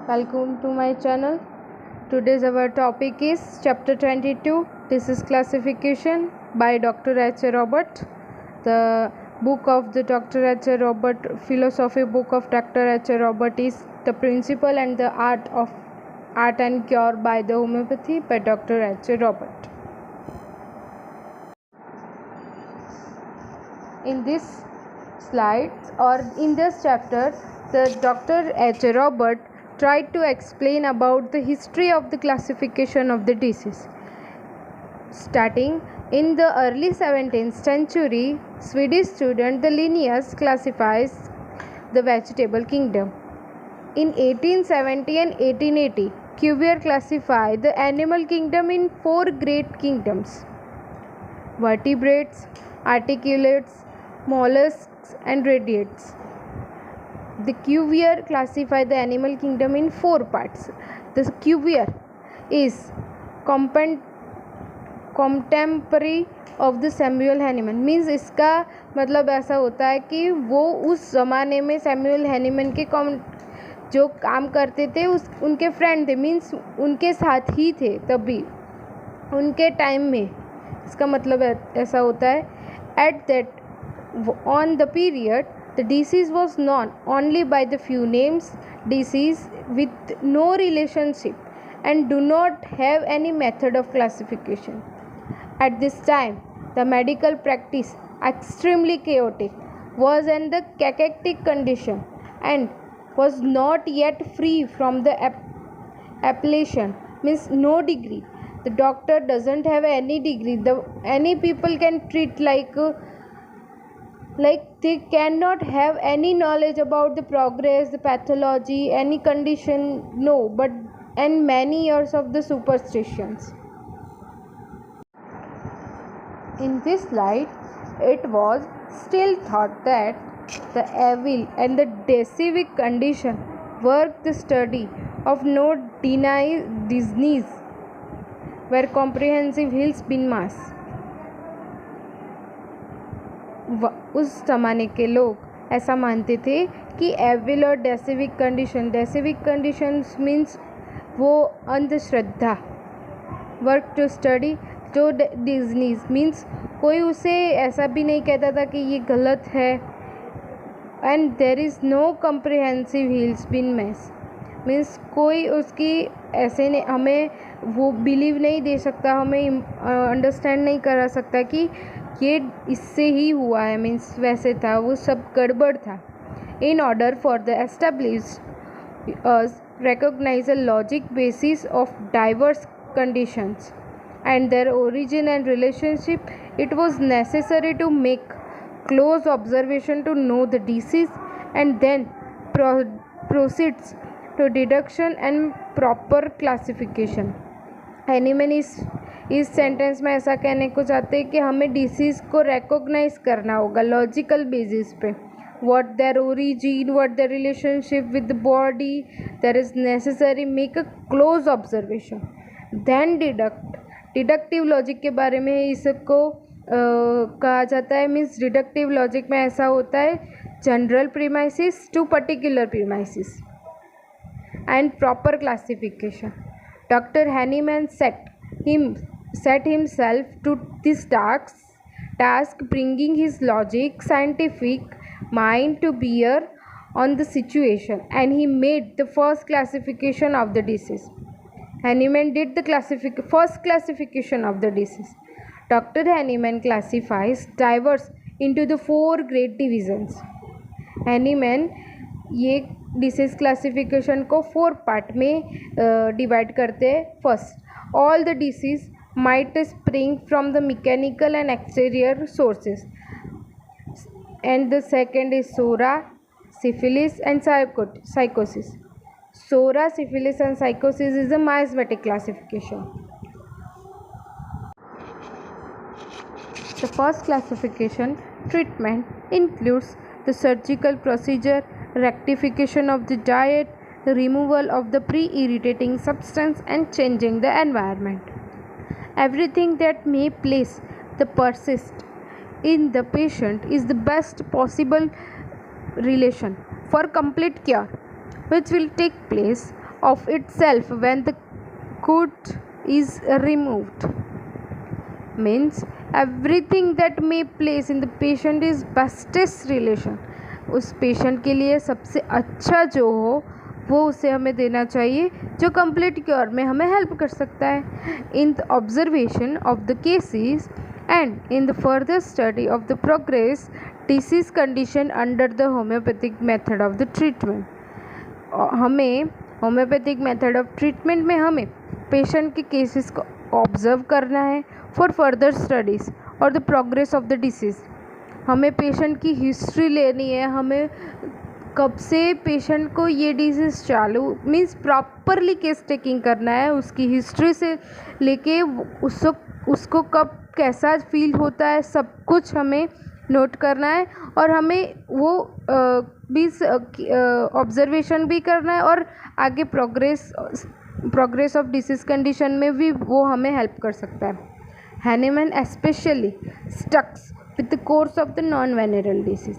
Welcome to my channel. Today's our topic is chapter 22. This is classification by Dr. H. A. Robert. The book of the Dr. H. A. Robert, philosophy book of Dr. H. A. Robert is The Principle and the Art and Cure by the Homeopathy by Dr. H. A. Robert. In this slides or in this chapter, the Dr. H. A. Robert tried to explain about the history of the classification of the disease. Starting in the early 17th century, Swedish student the Linnaeus classifies the vegetable kingdom. In 1870 and 1880, Cuvier classified the animal kingdom in four great kingdoms: vertebrates, articulates, mollusks and radiates. The Cuvier classified the animal kingdom in four parts. The Cuvier is contemporary of the Samuel Hahnemann. Means इसका मतलब ऐसा होता है कि वो उस ज़माने में सैमुअल हैनीमैन के जो काम करते थे उनके फ्रेंड थे. मीन्स उनके साथ ही थे तभी उनके टाइम में. इसका मतलब ऐसा होता है at that on the period the disease was known only by the few names, disease with no relationship and do not have any method of classification. At this time the medical practice extremely chaotic, was in the cachectic condition and was not yet free from the appellation, means no degree. The doctor doesn't have any degree. Any people can treat like they cannot have any knowledge about the progress, the pathology, any condition, no, but and many years of the superstitions. In this light, it was still thought that the evil and the deceive condition work the study of no disease where comprehensive heals bin mass. उस ज़माने के लोग ऐसा मानते थे कि evil और डेसिविक conditions means वो अंधश्रद्धा. वर्क टू स्टडी जो डिजीज मीन्स कोई उसे ऐसा भी नहीं कहता था कि ये गलत है. And there is no comprehensive heels bin mess, means कोई उसकी ऐसे नहीं हमें वो बिलीव नहीं दे सकता, हमें अंडरस्टैंड नहीं करा सकता कि ये इससे ही हुआ है. मीन्स वैसे था, वो सब गड़बड़ था. In order for the established us recognize a logic basis of diverse conditions and their origin and relationship, it was necessary to make close observation to know the disease and then proceeds to deduction and proper classification. Hahnemann इस sentence में ऐसा कहने को चाहते हैं कि हमें disease को रिकॉग्नाइज करना होगा लॉजिकल बेसिस पे. what their origin, what their relationship with the body, there is necessary make a close observation, then deductive logic के बारे में इसको कहा जाता है. मीन्स डिडक्टिव लॉजिक में ऐसा होता है general premises to particular premises and proper classification. Doctor Hahnemann set himself to this task bringing his logic scientific mind to bear on the situation, and he made the first classification of the disease. Hahnemann did the first classification of the disease. Dr. Hahnemann classifies diverse into the four great divisions. Hahnemann ये disease classification को four part में divide करते हैं. First, all the disease might spring from the mechanical and exterior sources, and the second is sora, syphilis and psychosis. Sora, syphilis and psychosis is a miasmatic classification. The first classification treatment includes the surgical procedure, rectification of the diet, the removal of the pre-irritating substance and changing the environment. Everything that may place the persist in the patient is the best possible relation for complete cure, which will take place of itself when the cut is removed. Means everything that may place in the patient is bestest relation. उस patient के लिए सबसे अच्छा जो हो वो उसे हमें देना चाहिए जो कंप्लीट क्योर में हमें हेल्प कर सकता है. In the observation of the cases and in the further study of the progress disease condition under the homeopathic method of the treatment. हमें होम्योपैथिक मेथड ऑफ ट्रीटमेंट में हमें पेशेंट के cases को ऑब्जर्व करना है फॉर फर्दर स्टडीज़ और the progress of the disease. हमें patient की हिस्ट्री लेनी है. हमें कब से पेशेंट को ये डिसीज़ चालू मीन्स प्रॉपरली केस टेकिंग करना है. उसकी हिस्ट्री से लेके उसको कब कैसा फील होता है सब कुछ हमें नोट करना है. और हमें वो बीस ऑब्जर्वेशन भी करना है और आगे प्रोग्रेस ऑफ डिसीज़ कंडीशन में भी वो हमें हेल्प कर सकता है. Hahnemann specially sticks with the course of the non venereal disease.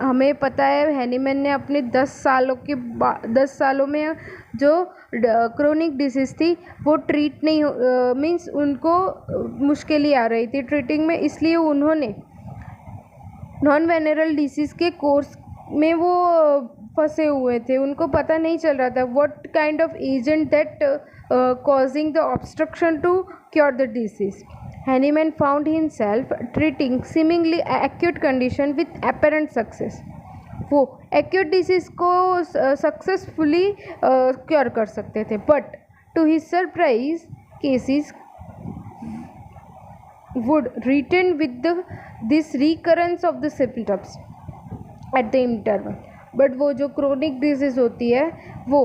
हमें पता है हैनीमैन ने अपने 10 सालों में जो क्रोनिक डिसीज़ थी वो ट्रीट नहीं मीन्स उनको मुश्किलें आ रही थी ट्रीटिंग में, इसलिए उन्होंने नॉन वेनरल डिसीज़ के कोर्स में वो फंसे हुए थे. उनको पता नहीं चल रहा था what kind of agent that causing the obstruction to cure the disease. Hahnemann found himself treating seemingly acute condition with apparent success. वो acute disease को सक्सेसफुली क्योर कर सकते थे, but to his surprise cases would return with this recurrence of the symptoms at the interval. But वो जो chronic disease होती है वो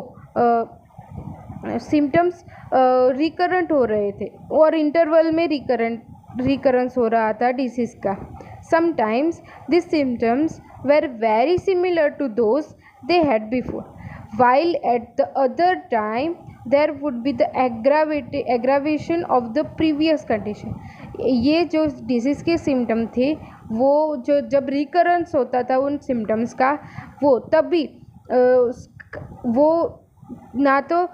सिम्टम्स रिकरेंट हो रहे थे और इंटरवल में रिकरेंस हो रहा था डिसीज़ का. Sometimes this symptoms were very similar to those they had before, while at the other time there would be the aggravation of the previous condition. ये जो डिसीज़ के सिम्टम थे वो जो जब रिकरेंस होता था उन सिम्टम्स का वो तभी वो ना तो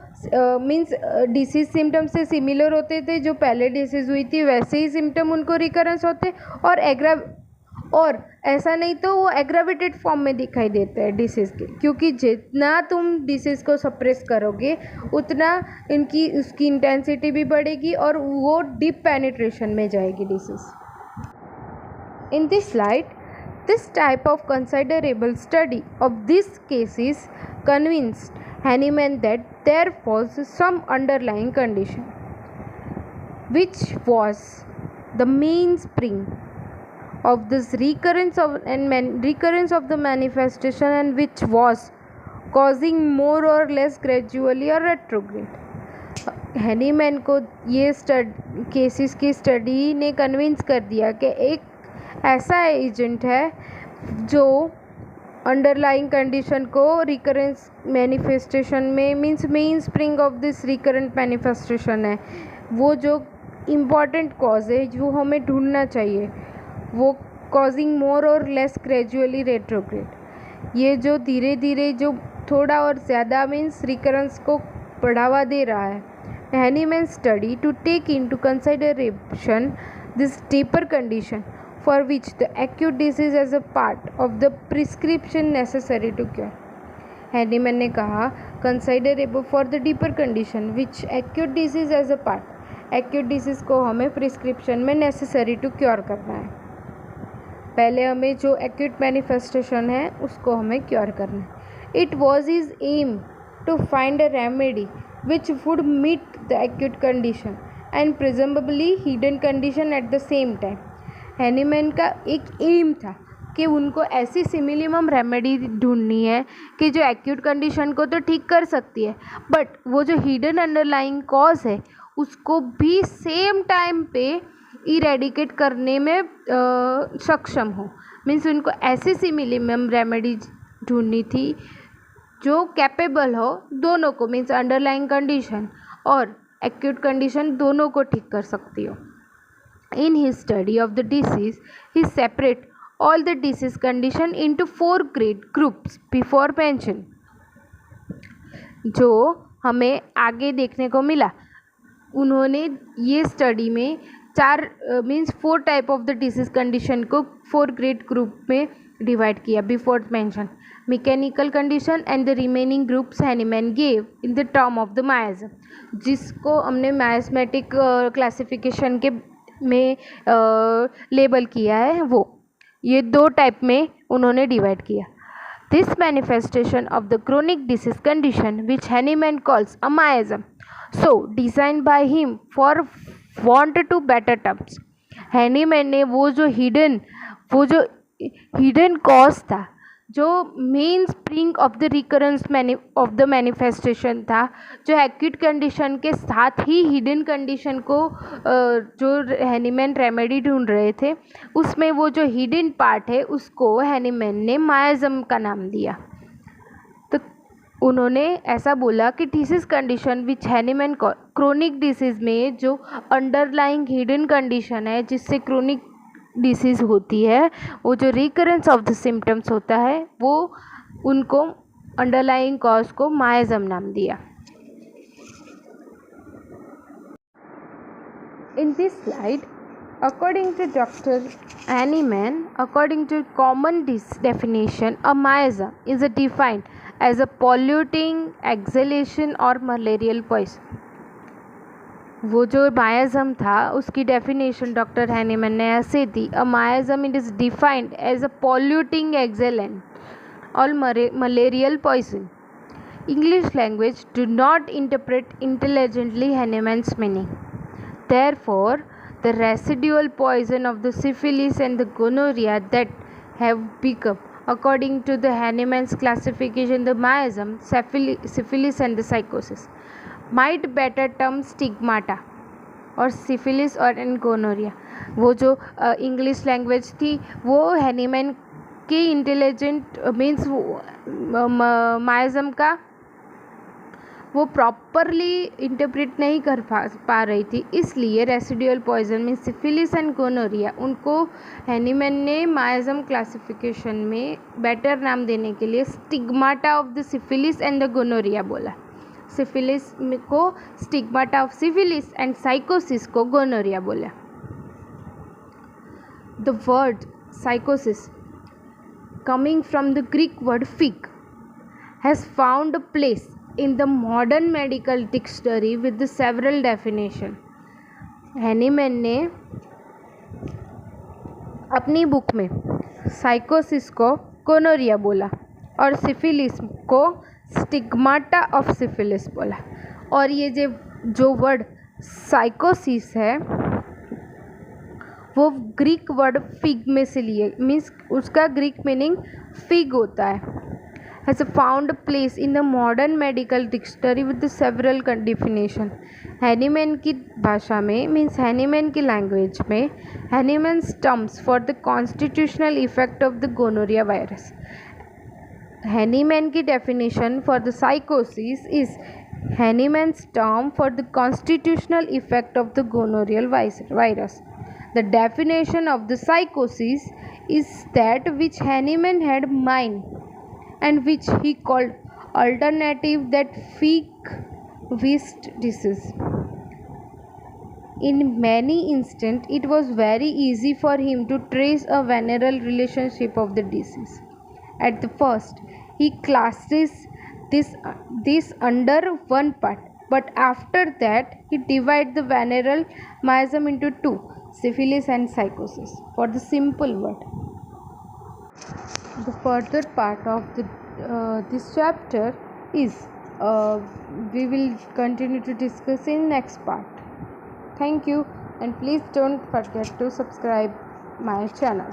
मीन्स डिसीज़ सिम्टम से सिमिलर होते थे जो पहले डिसीज़ हुई थी वैसे ही सिम्टम उनको रिकरेंस होते और ऐसा नहीं तो वो एग्रावेटेड फॉर्म में दिखाई देते हैं डिसीज़ के, क्योंकि जितना तुम डिसीज़ को सप्रेस करोगे उतना उसकी इंटेंसिटी भी बढ़ेगी और वो डीप पेनिट्रेशन में जाएगी disease. In this slide this type of considerable study of this cases convinced Hahnemann that there was some underlying condition which was the mainspring of this recurrence of the manifestation and which was causing more or less gradually or retrograde. Hahnemann को ये cases की study ने convince कर दिया कि एक ऐसा agent है जो अंडरलाइंग कंडीशन को रिकरेंस मैनिफेस्टेशन में means main spring of this recurrent manifestation है. वो जो इम्पॉर्टेंट कॉज है जो हमें ढूंढना चाहिए वो कॉजिंग मोर और लेस ग्रेजुअली रेट्रोग्रेड. ये जो धीरे धीरे जो थोड़ा और ज़्यादा मीन्स रिकरेंस को बढ़ावा दे रहा है. Hahnemann study to take into consideration this deeper condition for which the acute disease as a part of the prescription necessary to cure. Hahnemann ने कहा considerable for the deeper condition which acute disease as a part, acute disease को हमें prescription में necessary to cure करना है. पहले हमें जो acute manifestation है उसको हमें cure करना है. It was his aim to find a remedy which would meet the acute condition and presumably hidden condition at the same time. Hahnemann का एक एम था कि उनको ऐसी सिमिलिमम रेमेडी ढूंढनी है कि जो एक्यूट कंडीशन को तो ठीक कर सकती है बट वो जो हिडन अंडरलाइंग कॉज है उसको भी सेम टाइम पे इरेडिकेट करने में सक्षम हो. मीन्स उनको ऐसी सिमिलिमम रेमेडी ढूंढनी थी जो कैपेबल हो दोनों को मीन्स अंडरलाइंग कंडीशन और एक्यूट कंडीशन दोनों को ठीक कर सकती हो. In his study of the disease, he separate all the disease condition into 4 grade groups before mentioned. जो हमें आगे देखने को मिला। उन्होंने ये स्टडी में 4 type of the disease condition को 4 ग्रेड ग्रुप में डिवाइड किया before mention. Mechanical condition and the remaining groups Hahnemann gave in the term of the miasm, जिसको हमने मायास्मेटिक क्लासिफिकेशन के में लेबल किया है। वो ये 2 टाइप में उन्होंने डिवाइड किया। This manifestation of the chronic disease condition, which Hahnemann calls a miasm, so designed by him for want to better terms, Hahnemann ने वो जो hidden cause था, जो main spring of the recurrence of the manifestation था, जो acute condition के साथ ही hidden condition को जो हैनीमैन रेमेडी ढूंढ रहे थे, उसमें वो जो हिडन पार्ट है उसको हैनीमैन ने मायाज़म का नाम दिया। तो उन्होंने ऐसा बोला कि disease condition which Hahnemann chronic disease में जो अंडरलाइंग हिडन कंडीशन है जिससे क्रोनिक डिसीज़ होती है, वो जो रिकरेंस ऑफ द सिम्टम्स होता है, वो उनको अंडरलाइंग कॉज को मायाज़म नाम दिया। In this slide, according to Dr. Hahnemann, according to common definition, a miasm is defined as a polluting exhalation or malarial poison. वो जो मायाज़म था उसकी डेफिनेशन डॉक्टर हैनीमैन ने ऐसे दी। A miasm it is defined as a polluting excellent और malarial poison. English language do not interpret intelligently Hahnemann's meaning. Therefore, the residual poison of the syphilis and the gonorrhea that have become, according to the Hahnemann's classification, the miasm, syphilis and the psychosis, might better term stigmata और syphilis और gonorrhoea. वो जो English language थी वो Hahnemann के intelligent means मायाज़म का वो properly interpret नहीं कर पा रही थी, इसलिए residual poison means syphilis and gonorrhoea उनको हैनीमैन ने मायाज़म क्लासिफिकेशन में बेटर नाम देने के लिए stigmata of the syphilis and the gonorrhoea बोला। सिफिलिस को stigmata of syphilis and sycosis को गोनोरिया बोला। The word sycosis, coming from the Greek word fig, has found a place in the modern medical dictionary with the several definition. हैनीमैन ने अपनी book में साइकोसिस को gonorrhoea बोला और सिफिलिस को स्टिग्माटा ऑफ सिफिलिस बोला। और ये जो वर्ड साइकोसिस है वो ग्रीक वर्ड फिग में से लिए, मीन्स उसका ग्रीक मीनिंग फिग होता है। has found a place in the modern medical dictionary with the several definition. Hahnemann की भाषा में मीन्स हैनीमैन की लैंग्वेज में Hahnemann's terms for the constitutional effect of the gonorrhoea virus. Hahnemann की definition for the sycosis is Hahnemann's term for the constitutional effect of the gonorrhoeal virus. The definition of the psychosis is that which Hahnemann had mind and which he called alternative that fig-wist disease. In many instances, it was very easy for him to trace a venereal relationship of the disease. At the first, he classes this under one part, but after that, he divides the venereal miasm into 2, syphilis and psychosis, for the simple word. The further part of this chapter is we will continue to discuss in next part. Thank you, and please don't forget to subscribe my channel.